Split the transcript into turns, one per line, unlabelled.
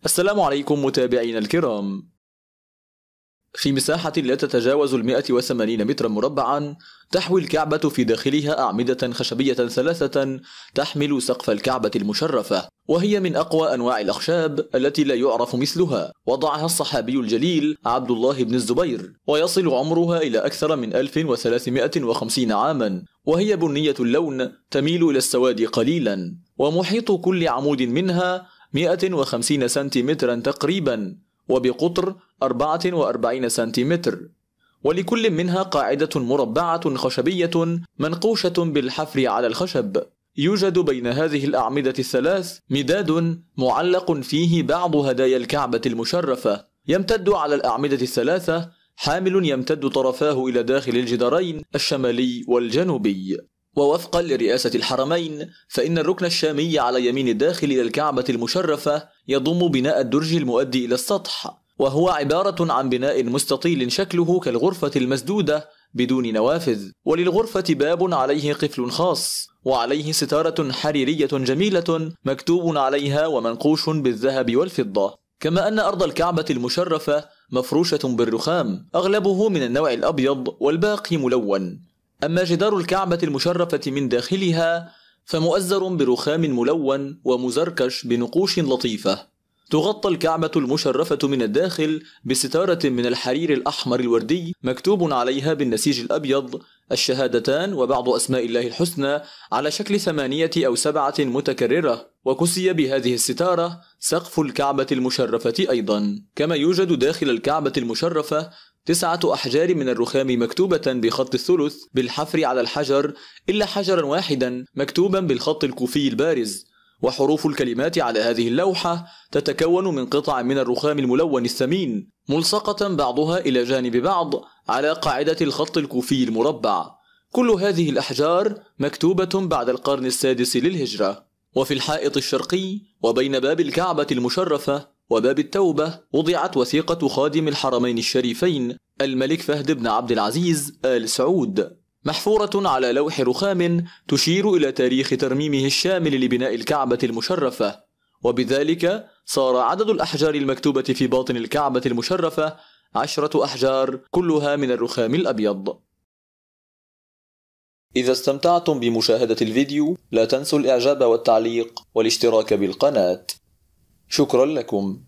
السلام عليكم متابعينا الكرام. في مساحة لا تتجاوز 180 مترا مربعا تحوي الكعبة في داخلها أعمدة خشبية ثلاثة تحمل سقف الكعبة المشرفة، وهي من أقوى أنواع الأخشاب التي لا يعرف مثلها. وضعها الصحابي الجليل عبد الله بن الزبير، ويصل عمرها إلى أكثر من 1350 عاما، وهي بنية اللون تميل إلى السواد قليلا. ومحيط كل عمود منها 150 سنتيمترا تقريبا، وبقطر 44 سنتيمتر. ولكل منها قاعدة مربعة خشبية منقوشة بالحفر على الخشب. يوجد بين هذه الأعمدة الثلاث مداد معلق فيه بعض هدايا الكعبة المشرفة، يمتد على الأعمدة الثلاثة حامل يمتد طرفاه إلى داخل الجدارين الشمالي والجنوبي. ووفقا لرئاسة الحرمين، فإن الركن الشامي على يمين الداخل إلى الكعبة المشرفة يضم بناء الدرج المؤدي إلى السطح، وهو عبارة عن بناء مستطيل شكله كالغرفة المسدودة بدون نوافذ، وللغرفة باب عليه قفل خاص، وعليه ستارة حريرية جميلة مكتوب عليها ومنقوش بالذهب والفضة. كما أن أرض الكعبة المشرفة مفروشة بالرخام، أغلبه من النوع الأبيض والباقي ملون. أما جدار الكعبة المشرفة من داخلها فمؤزر برخام ملون ومزركش بنقوش لطيفة. تغطى الكعبة المشرفة من الداخل بستارة من الحرير الأحمر الوردي مكتوب عليها بالنسيج الأبيض الشهادتان وبعض أسماء الله الحسنى على شكل 8 أو 7 متكررة. وكسي بهذه الستارة سقف الكعبة المشرفة أيضا. كما يوجد داخل الكعبة المشرفة 9 أحجار من الرخام مكتوبة بخط الثلث بالحفر على الحجر، إلا حجرا واحدا مكتوبا بالخط الكوفي البارز. وحروف الكلمات على هذه اللوحة تتكون من قطع من الرخام الملون الثمين ملصقة بعضها إلى جانب بعض على قاعدة الخط الكوفي المربع. كل هذه الأحجار مكتوبة بعد القرن السادس للهجرة. وفي الحائط الشرقي وبين باب الكعبة المشرفة وباب التوبة وضعت وثيقة خادم الحرمين الشريفين الملك فهد بن عبد العزيز آل سعود، محفورة على لوح رخام تشير إلى تاريخ ترميمه الشامل لبناء الكعبة المشرفة. وبذلك صار عدد الأحجار المكتوبة في باطن الكعبة المشرفة 10 أحجار كلها من الرخام الأبيض. إذا استمتعتم بمشاهدة الفيديو لا تنسوا الإعجاب والتعليق والاشتراك بالقناة. شكرا لكم.